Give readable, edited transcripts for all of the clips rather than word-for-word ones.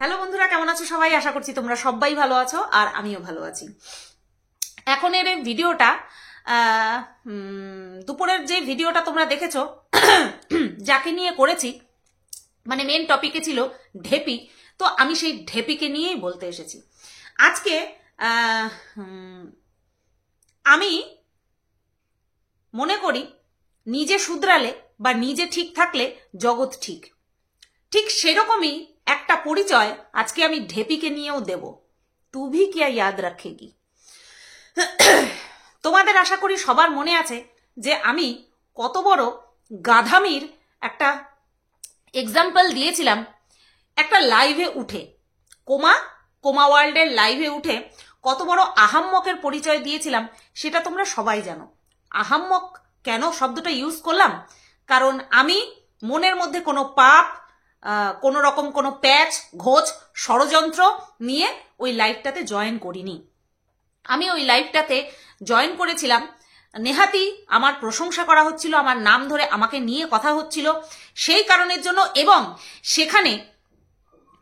Hello বন্ধুরা, কেমন আছো সবাই? আশা করছি তোমরা সবাই ভালো আছো আর আমিও ভালো আছি। এখন এর ভিডিওটা দুপুরের যে ভিডিওটা তোমরা দেখেছো যাকে নিয়ে করেছি, মানে মেন টপিকে ছিল ঢেপি, তো আমি সেই ঢেপিকে নিয়েই বলতে এসেছি আজকে। আমি মনে করি নিজে শুধরালে বা নিজে ঠিক থাকলে জগৎ ঠিক, ঠিক সেরকমই একটা পরিচয় আজকে আমি ঢেপিকে নিয়েও দেব। তু ভি কিয়া ইয়াদ রাখেগি। তোমাদের আশা করি সবার মনে আছে যে আমি কত বড় গাধামির একটা এক্সাম্পল দিয়েছিলাম একটা লাইভে উঠে, কোমা ওয়ার্ল্ডের লাইভে উঠে কত বড় আহাম্মকের পরিচয় দিয়েছিলাম সেটা তোমরা সবাই জানো। আহাম্মক কেন শব্দটা ইউজ করলাম? কারণ আমি মনের মধ্যে কোনো পাপ, কোনো রকম কোনো প্যাচ ঘোচ ষড়যন্ত্র নিয়ে ওই লাইভটাতে জয়েন করিনি। আমি ওই লাইভটাতে জয়েন করেছিলাম, নেহাতি আমার প্রশংসা করা হচ্ছিল, আমার নাম ধরে আমাকে নিয়ে কথা হচ্ছিল সেই কারণের জন্য, এবং সেখানে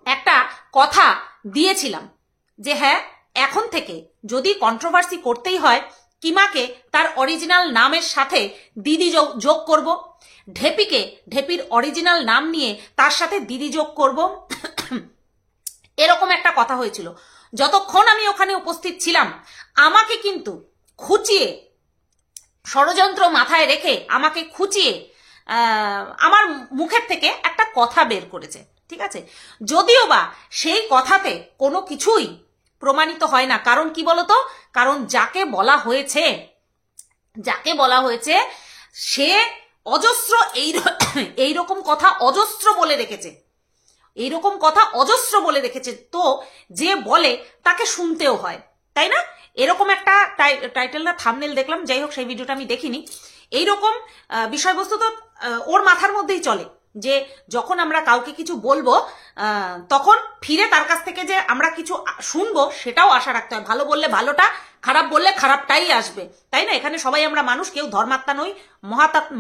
একটা কথা দিয়েছিলাম যে হ্যাঁ, এখন থেকে যদি কন্ট্রোভার্সি করতেই হয়, কিমাকে তার অরিজিনাল নামের সাথে দিদি যোগ করব, ঢেপির অরিজিনাল নাম নিয়ে তার সাথে দিদি যোগ করব, এরকম একটা কথা হয়েছিল। যতক্ষণ আমি ওখানে উপস্থিত ছিলাম আমাকে কিন্তু খুঁচিয়ে, ষড়যন্ত্র মাথায় রেখে আমাকে খুঁচিয়ে আমার মুখের থেকে একটা কথা বের করেছে, ঠিক আছে? যদিও বা সেই কথাতে কোনো কিছুই প্রমাণিত হয় না। কারণ কি বলতো? কারণ যাকে বলা হয়েছে সে অজস্র এইরকম কথা অজস্র বলে রেখেছে, এইরকম কথা অজস্র বলে রেখেছে, তো যে বলে তাকে শুনতেও হয়, তাই না? এরকম একটা টাইটেল না থাম্বনেল দেখলাম, যাই হোক সেই ভিডিওটা আমি দেখিনি। এইরকম বিষয়বস্তু তো ওর মাথার মধ্যেই চলে যে যখন আমরা কাউকে কিছু বলবো তখন ফিরে তার কাছ থেকে যে আমরা কিছু শুনবো সেটাও আশা রাখতে হয়। ভালো বললে ভালোটা, খারাপ বললে খারাপটাই আসবে, তাই না? এখানে সবাই আমরা মানুষ, কেউ ধর্মাত্মা নই,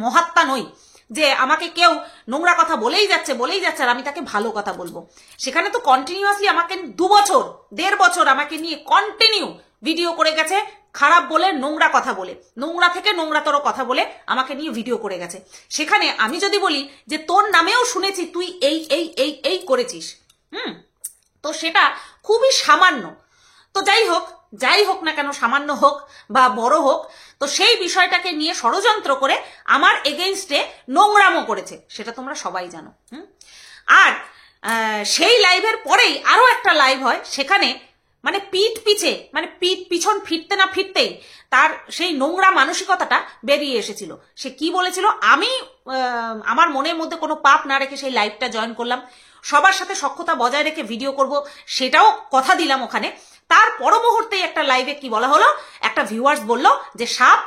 মহাত্মা নই যে আমাকে কেউ নোংরা কথা বলেই যাচ্ছে আর আমি তাকে ভালো কথা বলবো। সেখানে তো কন্টিনিউয়াসলি আমাকে 2 বছর 1.5 বছর আমাকে নিয়ে কন্টিনিউ ভিডিও করে গেছে, খারাপ বলে, নোংরা কথা বলে, নোংরা থেকে নোংরাতর কথা বলে আমাকে নিয়ে ভিডিও করে গেছে। সেখানে আমি যদি বলি যে তোর নামেও শুনেছি তুই এই করেছিস, তো সেটা খুবই সামান্য। তো যাই হোক না কেন, সামান্য হোক বা বড় হোক, তো সেই বিষয়টাকে নিয়ে ষড়যন্ত্র করে আমার এগেইনস্টে নোংরামো করেছে, সেটা তোমরা সবাই জানো। আর সেই লাইভের পরেই আরো একটা লাইভ হয়, সেখানে মানে পিছন ফিরতে না ফিরতেই তার সেই নোংরা মানসিকতাটা বেরিয়ে এসেছিল। সে কি বলেছিল? আমি আমার মনের মধ্যে কোনো পাপ না রেখে সেই লাইভটা জয়েন করলাম, সবার সাথে সখ্যতা বজায় রেখে ভিডিও করব সেটাও কথা দিলাম ওখানে। তার পর মুহূর্তেই একটা লাইভে কি বলা হলো, একটা ভিউয়ার্স বলল যে সাপ,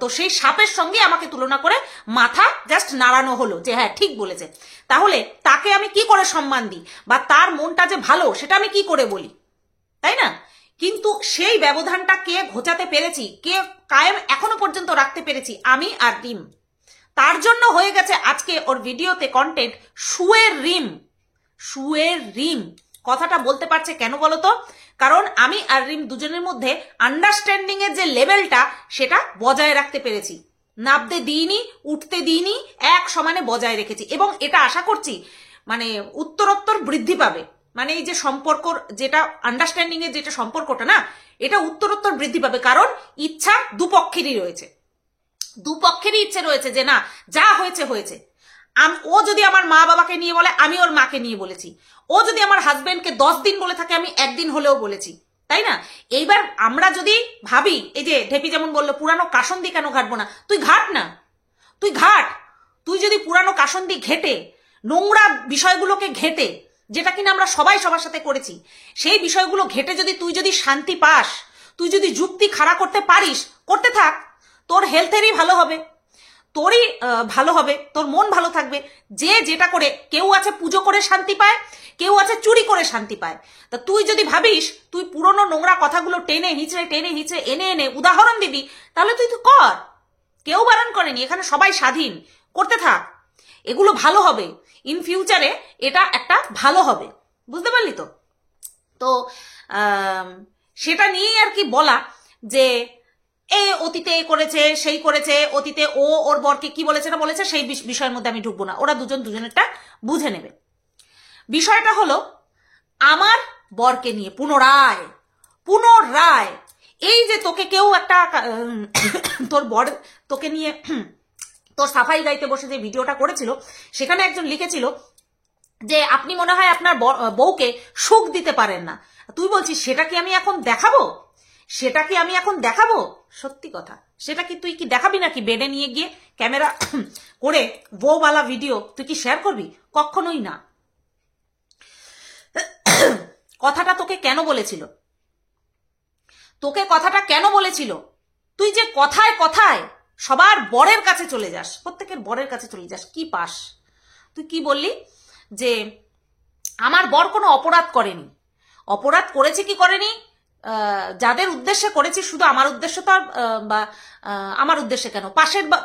তো সেই সাপের সঙ্গে আমাকে তুলনা করে মাথা জাস্ট নাড়ানো হলো যে হ্যাঁ ঠিক বলেছে। তাহলে তাকে আমি কি করে সম্মান দিই, বা তার মনটা যে ভালো সেটা আমি কি করে বলি, তাই না? কিন্তু সেই ব্যবধানটা কে ঘোচাতে পেরেছি, কে কায়েম এখনো পর্যন্ত রাখতে পেরেছি? আমি আর রিম। তার জন্য হয়ে গেছে আজকে ওর ভিডিওতে কন্টেন্ট শুয়ের রিম। কথাটা বলতে পারছে কেন বলতো? কারণ আমি আর রিম দুজনের মধ্যে আন্ডারস্ট্যান্ডিং এর যে লেভেলটা সেটা বজায় রাখতে পেরেছি, নাবতে দিইনি, উঠতে দিইনি, এক সমানে বজায় রেখেছি, এবং এটা আশা করছি মানে উত্তরোত্তর বৃদ্ধি পাবে। মানে এই যে সম্পর্ক, যেটা আন্ডারস্ট্যান্ডিং এর যেটা সম্পর্কটা না, এটা উত্তরোত্তর বৃদ্ধি পাবে। কারণ ইচ্ছা দুপক্ষেরই ইচ্ছে রয়েছে যে না, যা হয়েছে। ও যদি আমার মা বাবাকে নিয়ে বলে, আমি ওর মাকে নিয়ে বলেছি। ও যদি আমার হাজবেন্ডকে 10 দিন বলে থাকে, আমি 1 দিন হলেও বলেছি, তাই না? এইবার আমরা যদি ভাবি, এই যে ঢেপি যেমন বললো পুরানো কাসন্দি কেন ঘাটবো না, তুই ঘাট। তুই যদি পুরানো কাসন্দি ঘেটে, নোংরা বিষয়গুলোকে ঘেটে, যেটা কিনা আমরা সবাই সবার সাথে করেছি, সেই বিষয়গুলো ঘেটে তুই যদি শান্তি পাস, তুই যদি যুক্তি খাড়া করতে পারিস, করতে থাক। তোর হেলথেরই ভালো হবে, তোরই ভালো হবে, তোর মন ভালো থাকবে। যে যেটা করে, কেউ আছে পুজো করে শান্তি পায়, কেউ আছে চুরি করে শান্তি পায়। তা তুই যদি ভাবিস তুই পুরনো নোংরা কথাগুলো টেনে হিচড়ে এনে উদাহরণ দিবি, তাহলে তুই তো কর, কেউ বারণ করেনি, এখানে সবাই স্বাধীন, করতে থাক। এগুলো ভালো হবে, ইন ফিউচারে এটা একটা ভালো হবে, বুঝতে পারলি তো? তো সেটা নিয়েই আর কি বলা যে এ অতীতে করেছে, সেই করেছে, অতীতে ও ওর বরকে কি বলেছে না বলেছে সেই বিষয়ের মধ্যে আমি ঢুকবো না, ওরা দুজন দুজনেরটা বুঝে নেবে। বিষয়টা হলো আমার বরকে নিয়ে পুনরায় এই যে তোকে কেউ একটা তোর বর তোকে নিয়ে তোর সাফাই গাইতে বসে যে ভিডিওটা করেছিল সেখানে একজন লিখেছিল যে আপনি মনে হয় আপনার বউকে সুখ দিতে পারেন না। তুই বলছিস সেটা কি আমি এখন দেখাবো? সত্যি কথা, সেটা কি তুই কি দেখাবি নাকি? বেডে নিয়ে গিয়ে ক্যামেরা করে বউওয়ালা ভিডিও তুই কি শেয়ার করবি? কখনোই না। কথাটা তোকে কেন বলেছিল? তুই যে কথায় কথায় সবার বরের কাছে চলে যাস, প্রত্যেকের বরের কাছে চলে যাস, কি পাস? তুই কি বললি যে আমার বর কোনো অপরাধ করেনি। অপরাধ করেছে কি করেনি, যাদের উদ্দেশ্যে করেছি, শুধু আমার উদ্দেশ্য তো বা আমার উদ্দেশ্যে কেন,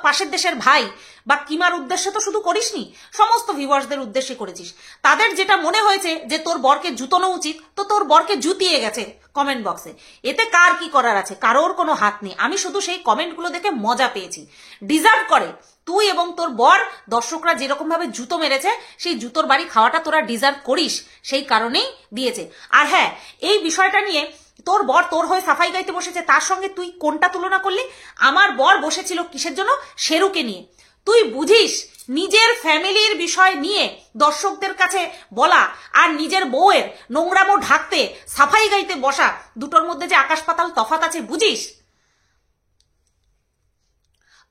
পাশের দেশের ভাই বা কিমার উদ্দেশ্যে তো শুধু করিসনি, সমস্ত ভিউয়ার্সদের উদ্দেশ্যে করেছিস। তাদের যেটা মনে হয়েছে যে তোর বরকে জুতোনো উচিত, তো তোর বরকে জুতিয়ে গেছে কমেন্ট বক্সে। এতে কার কি করার আছে? কারোর কোনো হাত নেই। আমি শুধু সেই কমেন্টগুলো দেখে মজা পেয়েছি। ডিজার্ভ করে তুই এবং তোর বর, দর্শকরা যেরকম ভাবে জুতো মেরেছে, সেই জুতোর বাড়ি খাওয়াটা তোরা ডিজার্ভ করিস, সেই কারণেই দিয়েছে। আর হ্যাঁ, এই বিষয়টা নিয়ে তোর বর তোর হয়ে সাফাই গাইতে বসেছে, তার সঙ্গে তুই কোনটা তুলনা করলি? আমার বর বসেছিল কিসের জন্য? শেরুকে নিয়ে। তুই বুঝিস নিজের ফ্যামিলির বিষয় নিয়ে দর্শকদের কাছে বলা আর নিজের বউয়ের নোংরামো ঢাকতে সাফাই গাইতে বসা, দুটোর মধ্যে যে আকাশ পাতাল তফাৎ আছে, বুঝিস?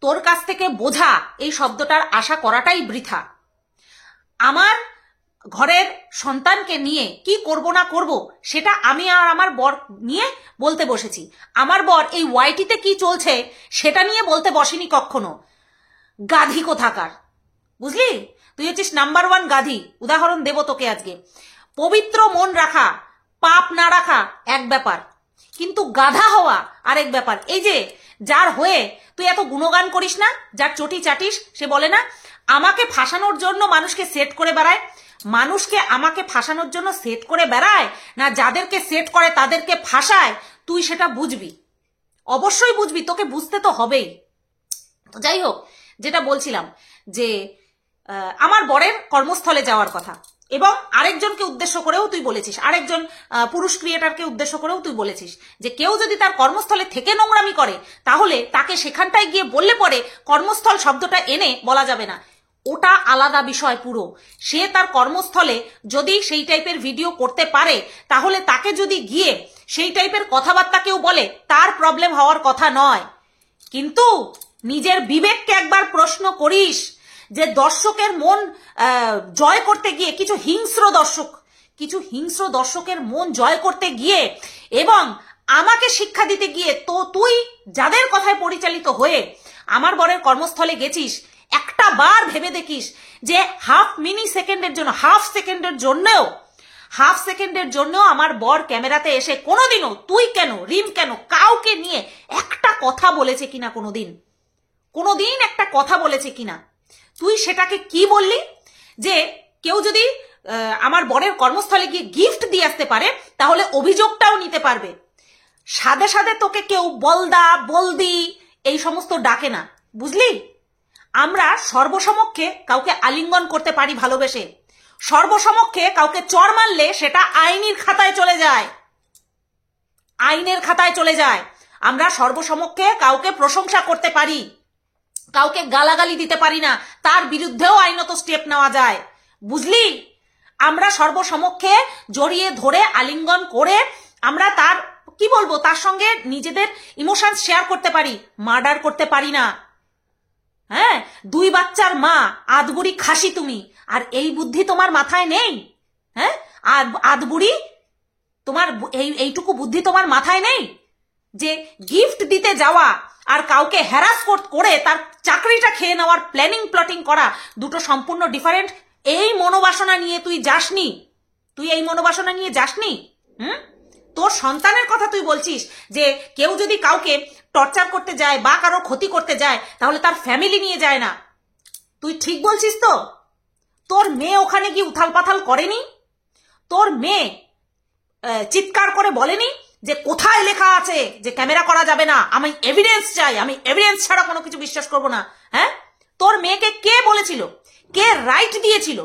তোর কাছ থেকে বোঝা এই শব্দটার আশা করাটাই বৃথা। আমার ঘরের সন্তানকে নিয়ে কি করব না করব সেটা আমি আর আমার বর নিয়ে বলতে বসেছি। আমার বর এই ওয়াইটিতে কি চলছে সেটা নিয়ে বলতে বসেনি কখনো। গাধি কোথাকার, বুঝলি? তুই হচ্ছিস নাম্বার 1 গাধি। উদাহরণ দেব তোকে আজকে। পবিত্র মন রাখা, পাপ না রাখা এক ব্যাপার, কিন্তু গাধা হওয়া আরেক ব্যাপার। এই যে যার হয়ে তুই এত গুণগান করিস না, যার চটি চাটিস, সে বলে না আমাকে ফাঁসানোর জন্য মানুষকে সেট করে বেড়ায়। মানুষকে আমাকে ফাঁসানোর জন্য সেট করে বেড়ায় না, যাদেরকে সেট করে তাদেরকে ফাঁসায়, তুই সেটা বুঝবি, অবশ্যই বুঝবি, তোকে বুঝতে তো হবেই। তো যাই হোক, যেটা বলছিলাম যে আমার বরের কর্মস্থলে যাওয়ার কথা, এবং আরেকজনকে উদ্দেশ্য করেও তুই বলেছিস, আরেকজন পুরুষ ক্রিয়েটারকে উদ্দেশ্য করেও তুই বলেছিস যে কেউ যদি তার কর্মস্থলে থেকে নোংরামি করে তাহলে তাকে সেখানটায় গিয়ে বললে পরে কর্মস্থল শব্দটা এনে বলা যাবে না। ওটা আলাদা বিষয় পুরো। সে তার কর্মস্থলে যদি সেই টাইপের ভিডিও করতে পারে, তাহলে তাকে যদি গিয়ে সেই টাইপের কথাবার্তা কেউ বলে, তার প্রবলেম হওয়ার কথা নয়। কিন্তু নিজের বিবেককে একবার প্রশ্ন করিস যে দর্শকের মন জয় করতে গিয়ে, কিছু হিংস্র দর্শকের মন জয় করতে গিয়ে এবং আমাকে শিক্ষা দিতে গিয়ে, তো তুই যাদের কথায় পরিচালিত হয়ে আমার বরের কর্মস্থলে গেছিস, একটা বার ভেবে দেখিস যে হাফ সেকেন্ডের জন্যও আমার বর ক্যামেরাতে এসে কোনোদিনও তুই কেন, রিম কেন, কাউকে নিয়ে একটা কথা বলেছে কিনা? কোনোদিন একটা কথা বলেছে কিনা? তুই সেটাকে কি বললি যে কেউ যদি আমার বরের কর্মস্থলে গিয়ে গিফট দিয়ে আসতে পারে তাহলে অভিযোগটাও নিতে পারবে। সাদে সাদে তোকে কেউ বলদা বলদি এই সমস্ত ডাকে না, বুঝলি? আমরা সর্বসমক্ষে কাউকে আলিঙ্গন করতে পারি ভালোবেসে, সর্বসমক্ষে কাউকে চড় মারলে সেটা আইনের খাতায় চলে যায়। আমরা সর্বসমক্ষে কাউকে প্রশংসা করতে পারি, কাউকে গালাগালি দিতে পারি না, তার বিরুদ্ধেও আইনত স্টেপ নেওয়া যায়, বুঝলি? আমরা সর্বসমক্ষে জড়িয়ে ধরে আলিঙ্গন করে আমরা তার কি বলবো, তার সঙ্গে নিজেদের ইমোশন শেয়ার করতে পারি, মার্ডার করতে পারি না। হ্যাঁ, 2 বাচ্চার মা, আধবুড়ি খাসি তুমি, আর এই বুদ্ধি তোমার মাথায় নেই? হ্যাঁ, আধবুড়ি তোমার এইটুকু বুদ্ধি তোমার মাথায় নেই যে গিফট দিতে যাওয়া আর কাউকে হ্যারাস করে তার চাকরিটা খেয়ে নেওয়ার প্ল্যাটিং করা দুটো সম্পূর্ণ ডিফারেন্ট। এই মনোবাসনা নিয়ে তুই যাসনি। তোর সন্তানের কথা তুই বলছিস যে কেউ যদি কাউকে টর্চার করতে যায় বা কারো ক্ষতি করতে যায় তাহলে তার ফ্যামিলি নিয়ে যায় না। তুই ঠিক বলছিস তো? তোর মেয়ে ওখানে কি উথাল পাথাল করেনি? তোর মেয়ে চিৎকার করে বলেনি যে কোথায় লেখা আছে যে ক্যামেরা করা যাবে না, আমি এভিডেন্স চাই, আমি এভিডেন্স ছাড়া কোনো কিছু বিশ্বাস করব না? হ্যাঁ, তোর মেয়েকে কে বলেছিল, কে রাইট দিয়েছিল?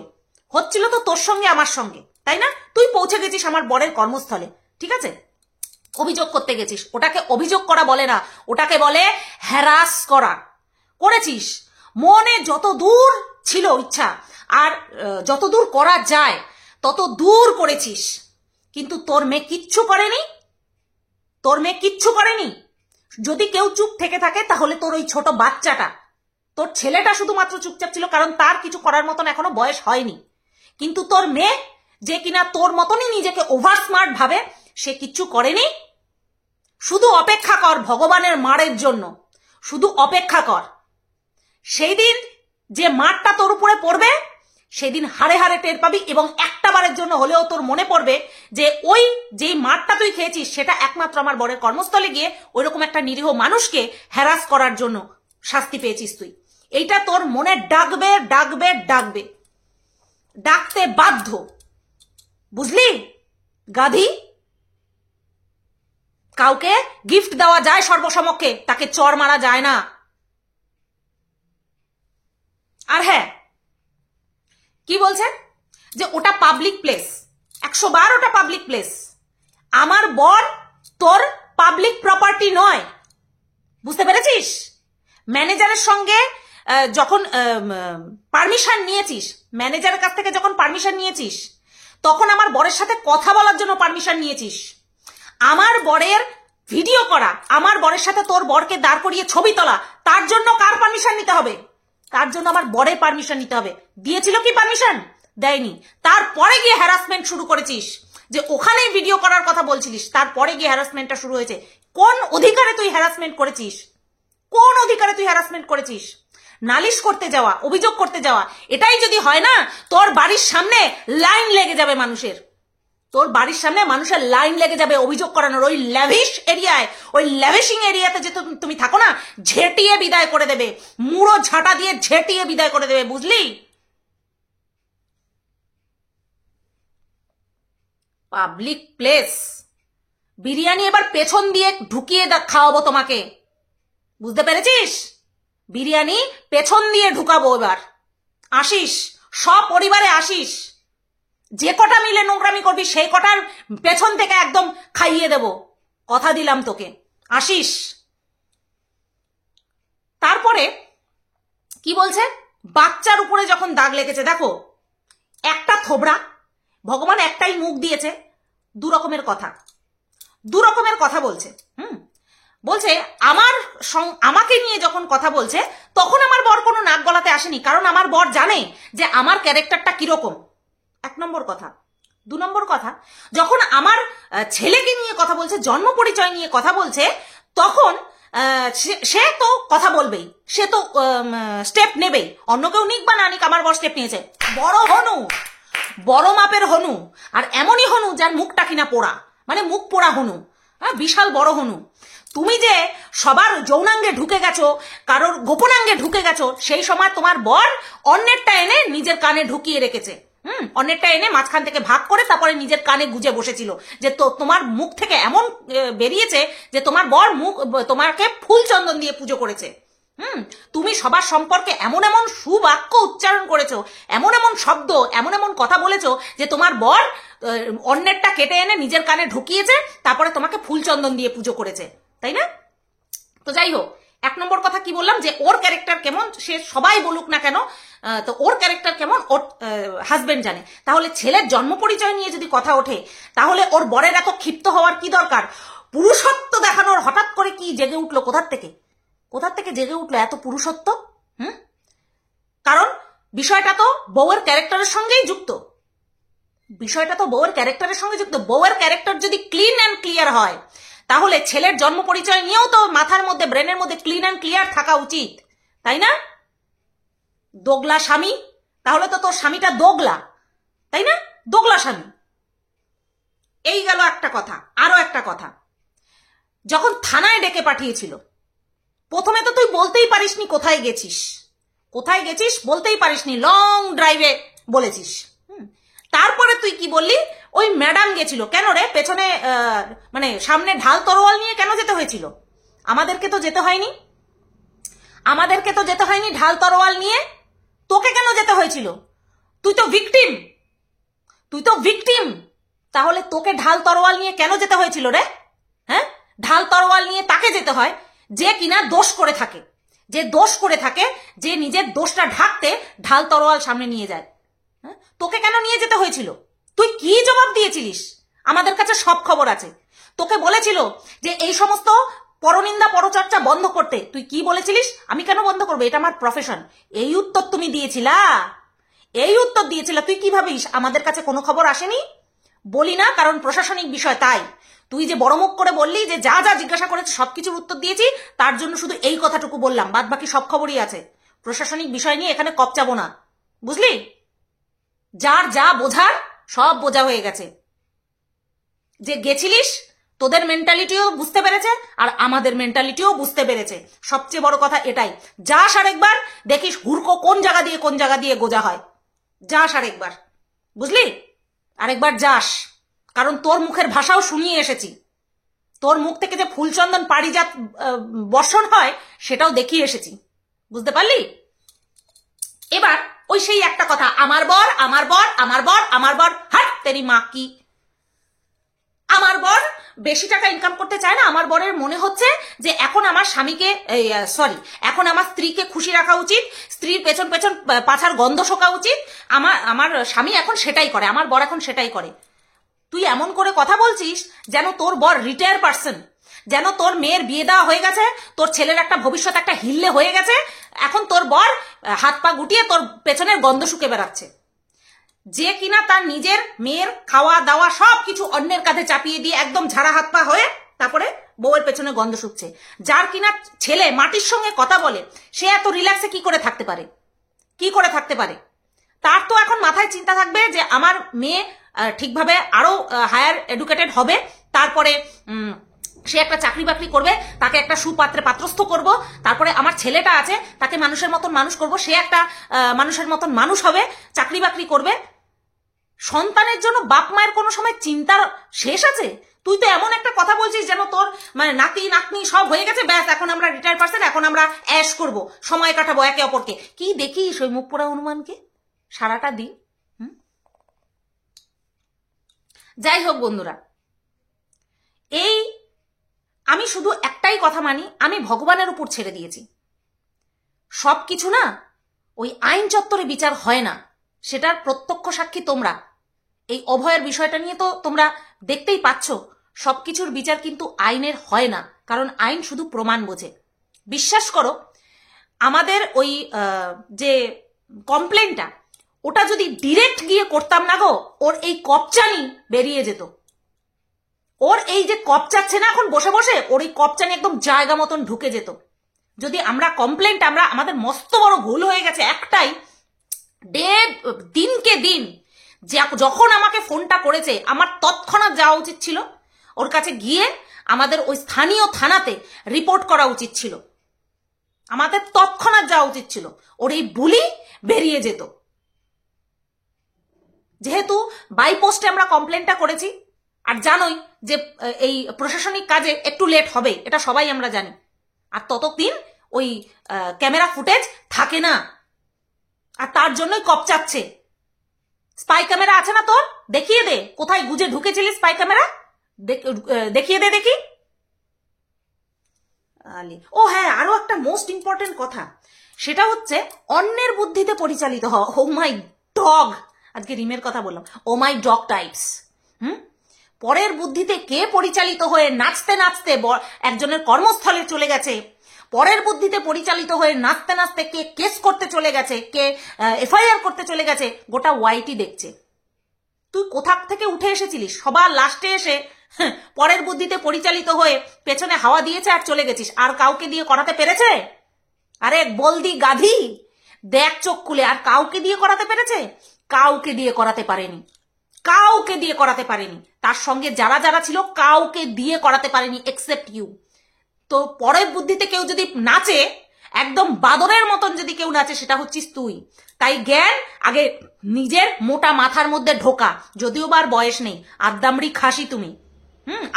হচ্ছিল তো তোর সঙ্গে আমার সঙ্গে, তাই না? তুই পৌঁছে গেছিস আমার বরের কর্মস্থলে, ঠিক আছে, অভিযোগ করতে গেছিস। ওটাকে অভিযোগ করা বলে না, ওটাকে বলে হ্যারাস করা। করেছিস, মনে যত দূর ছিল ইচ্ছা আর যত দূর করা যায় তত দূর করেছিস, কিন্তু তোর মেয়ে কিচ্ছু করেনি, তোর মেয়ে কিচ্ছু করেনি। যদি কেউ চুপ থেকে থাকে তাহলে তোর ওই ছোট বাচ্চাটা, তোর ছেলেটা শুধুমাত্র চুপচাপ ছিল, কারণ তার কিছু করার মতন এখনো বয়স হয়নি। কিন্তু তোর মেয়ে, যে কিনা তোর মতনই নিজেকে ওভার স্মার্ট ভাবে, সে কিচ্ছু করেনি। শুধু অপেক্ষা কর ভগবানের মারের জন্য, শুধু অপেক্ষা কর। সেই দিন যে মারটা তোর উপরে পড়বে, সেদিন হাড়ে হাড়ে টের পাবি, এবং একটা বারের জন্য হলেও তোর মনে পড়বে যে ওই যেই মারটা তুই খেয়েছিস সেটা একমাত্র আমার বরের কর্মস্থলে গিয়ে ওইরকম একটা নিরীহ মানুষকে হ্যারাস করার জন্য শাস্তি পেয়েছিস তুই। এইটা তোর মনে ডাকবে ডাকবে ডাকবে, ডাকতে বাধ্য, বুঝলি গাধি? কাউকে গিফট দেওয়া যায় সর্বসমক্ষে, তাকে চড় মারা যায় না। আর হ্যাঁ, কি বলছে যে ওটা পাবলিক প্লেস, 100 বার ওটা পাবলিক প্লেস। আমার বর তোর পাবলিক প্রপার্টি নয়, বুঝতে পেরেছিস? ম্যানেজারের সঙ্গে যখন পারমিশন নিয়েছিস, ম্যানেজারের কাছ থেকে যখন পারমিশন নিয়েছিস, তখন আমার বরের সাথে কথা বলার জন্য পারমিশন নিয়েছিস। আমার বরের ভিডিও করা, আমার বরের সাথে তোর বরকে দাঁড় করিয়ে ছবি তোলা, তার জন্য কার পারমিশন নিতে হবে? তার জন্য আমার বরের পারমিশন নিতে হবে। দিয়েছিল কি পারমিশন? দেয়নি। তারপরে গিয়ে হ্যারাসমেন্ট শুরু করেছিস, যে ওখানেই ভিডিও করার কথা বলছিলিস, তারপরে গিয়ে হ্যারাসমেন্টটা শুরু হয়েছে। কোন অধিকারে তুই হ্যারাসমেন্ট করেছিস? কোন অধিকারে তুই হ্যারাসমেন্ট করেছিস? নালিশ করতে যাওয়া, অভিযোগ করতে যাওয়া, এটাই যদি হয় না, তোর বাড়ির সামনে লাইন লেগে যাবে মানুষের, তোর বাড়ির সামনে মানুষের লাইন লেগে যাবে অভিযোগ করানোর। ওই ল্যাভিশ এরিয়ায়, ওই ল্যাভিশিং এরিয়াতে যে তুমি থাকো না, ঝেঁটিয়ে বিদায় করে দেবে, মুড়ো ঝাঁটা দিয়ে ঝেঁটিয়ে বিদায় করে দেবে, বুঝলি? Public place. বিরিয়ানি এবার পেছন দিয়ে ঢুকিয়ে খাওয়াবো তোমাকে, বুঝতে পেরেছিস? বিরিয়ানি পেছন দিয়ে ঢুকাবো এবার। আসিস, সপরিবারে আসিস, যে কটা মিলে নোংরামি করবি সেই কটার পেছন থেকে একদম খাইয়ে দেব, কথা দিলাম তোকে। আসিস। তারপরে কি বলছে, বাচ্চার উপরে যখন দাগ লেগেছে, দেখো একটা থোবড়া, ভগবান একটাই মুখ দিয়েছে, দু রকমের কথা বলছে। বলছে আমাকে নিয়ে যখন কথা বলছে, তখন আমার বর কোনো নাক গলাতে আসেনি, কারণ আমার বর জানে যে আমার ক্যারেক্টারটা কিরকম। 1 নম্বর কথা। 2 নম্বর কথা, যখন আমার ছেলেকে নিয়ে কথা বলছে, জন্ম পরিচয় নিয়ে কথা বলছে, তখন সে তো কথা বলবেই, সে তো স্টেপ নেবেই। অন্য কেউ নিক বা না নিক, আমার বর স্টেপ নিয়েছে। বড় হনু, বড় মাপের হনু, আর এমনই হনু যার মুখটা কিনা পোড়া, মানে মুখ পোড়া হনু, হ্যাঁ, বিশাল বড় হনু। তুমি যে সবার যৌনাঙ্গে ঢুকে গেছো, কারোর গোপনাঙ্গে ঢুকে গেছো, সেই সময় তোমার বর অন্যেরটা এনে নিজের কানে ঢুকিয়ে রেখেছে। অনেকটা এনে মাঝখান থেকে ভাগ করে তারপরে নিজের কানে গুজে বসেছিল, যে তোমার মুখ থেকে এমন বেরিয়েছে যে তোমার বর তোমাকে ফুল চন্দন দিয়ে পুজো করেছে। তুমি সবার সম্পর্কে এমন এমন সুবাক্য উচ্চারণ করেছো, এমন এমন শব্দ, এমন এমন কথা বলেছো, যে তোমার বর অন্যেরটা কেটে এনে নিজের কানে ঢুকিয়েছে, তারপরে তোমাকে ফুল চন্দন দিয়ে পুজো করেছে, তাই না? তো যাই হোক, 1 নম্বর কথা কি বললাম, যে ওর ক্যারেক্টার কেমন সে সবাই বলুক না কেন, তো ওর ক্যারেক্টার কেমন ওর হাজবেন্ড জানে। তাহলে ছেলের জন্ম পরিচয় নিয়ে যদি কথা ওঠে, তাহলে ওর বরের এত ক্ষিপ্ত হওয়ার কি দরকার? পুরুষত্ব দেখানোর হঠাৎ করে কি জেগে উঠলো? কোথার থেকে জেগে উঠলো এত পুরুষত্ব? কারণ বিষয়টা তো বউয়ের ক্যারেক্টারের সঙ্গেই যুক্ত, বউয়ের ক্যারেক্টার যদি ক্লিন অ্যান্ড ক্লিয়ার হয়, তাহলে ছেলের জন্ম পরিচয় নিয়েও তো মাথার মধ্যে, ব্রেনের মধ্যে ক্লিন অ্যান্ড ক্লিয়ার থাকা উচিত, তাই না? দোগলা স্বামী, তাহলে তো তোর স্বামীটা দোগলা, তাই না? দোগলা স্বামী। এই গেল একটা কথা। আরো একটা কথা, যখন থানায় ডেকে পাঠিয়েছিল, প্রথমে তো তুই বলতেই পারিসনি কোথায় গেছিস বলতেই পারিসনি, লং ড্রাইভে বলেছিস। তারপরে তুই কি বললি, ওই ম্যাডাম গেছিল কেন রে পেছনে, মানে সামনে ঢাল তরোয়াল নিয়ে কেন যেতে হয়েছিল? আমাদেরকে তো যেতে হয়নি, আমাদেরকে তো যেতে হয়নি ঢাল তরোয়াল নিয়ে। তোকে কেন যেতে হয়েছিল? তুই তো ভিকটিম, তুই তো ভিকটিম। তাহলে তোকে ঢাল তরোয়াল নিয়ে কেন যেতে হয়েছিল রে? হ্যাঁ, ঢাল তরোয়াল নিয়ে তাকে যেতে হয় যে কিনা দোষ করে থাকে, যে দোষ করে থাকে, যে নিজের দোষটা ঢাকতে ঢাল তরোয়াল সামনে নিয়ে যায়। হ্যাঁ, তোকে কেন নিয়ে যেতে হয়েছিল? তুই কি জবাব দিয়েছিলিস? আমাদের কাছে সব খবর আছে। তোকে বলেছিল যে এই সমস্ত পরনিন্দা পরচর্চা বন্ধ করতে। তুই কি বলেছিলিস? আমি কেন বন্ধ করবো, এটা আমার প্রফেশন। এই উত্তর তুমি দিয়েছিলা, এই উত্তর দিয়েছিলা। তুই কি ভাবিস আমাদের কাছে কোনো খবর আসেনি? বলি না, কারণ প্রশাসনিক বিষয়। তাই তুই যে বড় মুখ করে বললি যে যা যা জিজ্ঞাসা করেছে সবকিছুর উত্তর দিয়েছি, তার জন্য শুধু এই কথাটুকু বললাম, বাদ বাকি সব খবরই আছে। প্রশাসনিক বিষয় নিয়ে এখানে কপচাবো না, বুঝলি? যার যা বোঝার সব বোঝা হয়ে গেছে। যে গেছিলিস তোদের মেন্টালিটিও বুঝতে পেরেছে আর আমাদের মেন্টালিটিও বুঝতে পেরেছে। সবচেয়ে বড় কথা এটাই। যাস আরেকবার, দেখিস হুড়কো কোন জায়গা দিয়ে গোজা হয়। যাস আরেকবার, বুঝলি? আরেকবার যাস, কারণ তোর মুখের ভাষাও শুনিয়ে এসেছি। তোর মুখ থেকে যে ফুলচন্দন পারিজাত বর্ষণ হয় সেটাও দেখিয়ে এসেছি, বুঝতে পারলি? এবার ওই সেই একটা কথা, আমার বর আমার বর আমার বর আমার বর। হাট তেরি মা কি, আমার বর বেশি টাকা ইনকাম করতে চায় না। আমার বরের মনে হচ্ছে যে এখন আমার স্বামীকে, এখন আমার স্ত্রীকে খুশি রাখা উচিত, স্ত্রীর পেছন পেছন পাছার গন্ধ শোকা উচিত। আমার স্বামী এখন সেটাই করে, আমার বর এখন সেটাই করে। তুই এমন করে কথা বলছিস যেন তোর বর রিটায়ার পার্সন, যেন তোর মেয়ের বিয়ে দেওয়া হয়ে গেছে, তোর ছেলের একটা ভবিষ্যৎ একটা হিল্লে হয়ে গেছে, এখন তোর বর হাত পা গুটিয়ে তোর পেছনের গন্ধ শুকে বেড়াচ্ছে। যে কিনা তার নিজের মেয়ের খাওয়া দাওয়া সব কিছু অন্যের কাঁধে চাপিয়ে দিয়ে একদম ঝাড়া হাত পা হয়ে তারপরে বউয়ের পেছনে গন্ধ শুকছে। যার কিনা ছেলে মাটির সঙ্গে কথা বলে, সে এত রিল্যাক্সে কি করে থাকতে পারে? কি করে থাকতে পারে? তার তো এখন মাথায় চিন্তা থাকবে যে আমার মেয়ে ঠিকভাবে আরো হায়ার এডুকেটেড হবে, তারপরে সে একটা চাকরি বাকরি করবে, তাকে একটা সুপাত্রে পাত্রস্থ করব, তারপরে আমার ছেলেটা আছে তাকে মানুষের মতন মানুষ করব, সে একটা মানুষের মতন মানুষ হবে, চাকরি বাকরি করবে। সন্তানের জন্য বাপ মায়ের কোনো সময় চিন্তার শেষ আছে? তুই তো এমন একটা কথা বলছিস যেন তোর মানে নাতি নাতনি সব হয়ে গেছে, ব্যাস এখন আমরা রিটায়ার পার্সন, এখন আমরা অ্যাশ করব, সময় কাটাবো একে অপরকে। কি দেখিস ওই মুখ পোড়া হনুমানকে সারাটা দিন? যাই হোক বন্ধুরা, এই আমি শুধু একটাই কথা মানি, আমি ভগবানের উপর ছেড়ে দিয়েছি। সব কিছু না ওই আইন চত্বরে বিচার হয় না, সেটার প্রত্যক্ষ সাক্ষী তোমরা। এই অভয়ের বিষয়টা নিয়ে তো তোমরা দেখতেই পাচ্ছ, সবকিছুর বিচার কিন্তু আইনের হয় না, কারণ আইন শুধু প্রমাণ বোঝে। বিশ্বাস করো, আমাদের ওই যে কমপ্লেনটা, ওটা যদি ডিরেক্ট গিয়ে করতাম না গো, ওর এই কপচানি বেরিয়ে যেত। ওর এই যে কপচাচ্ছে না এখন বসে বসে, ওর এই কপচানি একদম জায়গা মতন ঢুকে যেত। যদি আমরা কমপ্লেনটা, আমাদের মস্ত বড় ভুল হয়ে গেছে একটাই, দিনকে দিন যখন আমাকে ফোনটা করেছে আমার তৎক্ষণাৎ যাওয়া উচিত ছিল, ওর কাছে গিয়ে আমাদের ওই স্থানীয় থানাতে রিপোর্ট করা উচিত ছিল, আমাদের তৎক্ষণাৎ যাওয়া উচিত ছিল। ওর এই বুলি বেরিয়ে যেত। যেহেতু বাই পোস্টে আমরা কমপ্লেনটা করেছি, আর জানোই যে এই প্রশাসনিক কাজে একটু লেট হবে, এটা সবাই আমরা জানি। আর ততদিন ওই ক্যামেরা ফুটেজ থাকে না, আর তার জন্যই কপচাচ্ছে। স্পাই ক্যামেরা আছে না তোর? দেখিয়ে দে কোথায় গুজে ঢুকেছিলি স্পাই ক্যামেরা, দেখিয়ে দে দেখি। ও হ্যাঁ, আরো একটা মোস্ট ইম্পর্টেন্ট কথা, সেটা হচ্ছে অন্যের বুদ্ধিতে পরিচালিত হওয়া। ও মাই ডগ, আজকে রিমের কথা বললাম, ও মাই ডগ টাইপস। পরের বুদ্ধিতে কে পরিচালিত হয়ে নাচতে নাচতে একজনের কর্মস্থলে চলে গেছে, পরের বুদ্ধিতে পরিচালিত হয়ে নাচতে নাচতে কে কেস করতে চলে গেছে, কে এফআইআর করতে চলে গেছে, গোটা ওয়াইটি দেখছে। তুই কোথা থেকে উঠে এসেছিলিস? সবার লাস্টে এসে পরের বুদ্ধিতে পরিচালিত হয়ে পেছনে হাওয়া দিয়েছে আর চলে গেছিস। আর কাউকে দিয়ে করাতে পেরেছে? আরে বলদি গাধি, দেখ চোখ খুলে, আর কাউকে দিয়ে করাতে পেরেছে? কাউকে দিয়ে করাতে পারেনি, কাউকে দিয়ে করাতে পারেনি। তার সঙ্গে যারা যারা ছিল কাউকে দিয়ে করাতে পারেনি এক্সেপ্ট ইউ। তো পরের বুদ্ধিতে কেউ যদি নাচে, একদম বাদরের মতন যদি কেউ নাচে সেটা হচ্ছিস তুই। তাই জ্ঞান আগে নিজের মোটা মাথার মধ্যে ঢোকা, যদিও বার বয়স নেই, আদ্দামড়ি খাসি তুমি,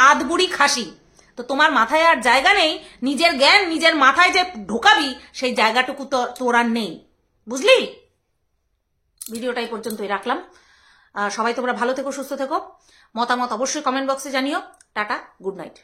আধবুড়ি খাসি, তো তোমার মাথায় আর জায়গা নেই। নিজের জ্ঞান নিজের মাথায় যে ঢোকাবি সেই জায়গাটুকু তো তোর আর নেই, বুঝলি? ভিডিওটা এই পর্যন্তই রাখলাম। সবাই তোমরা ভালো থেকো, সুস্থ থেকো, মতামত অবশ্যই কমেন্ট বক্সে জানিও। Tata, good night.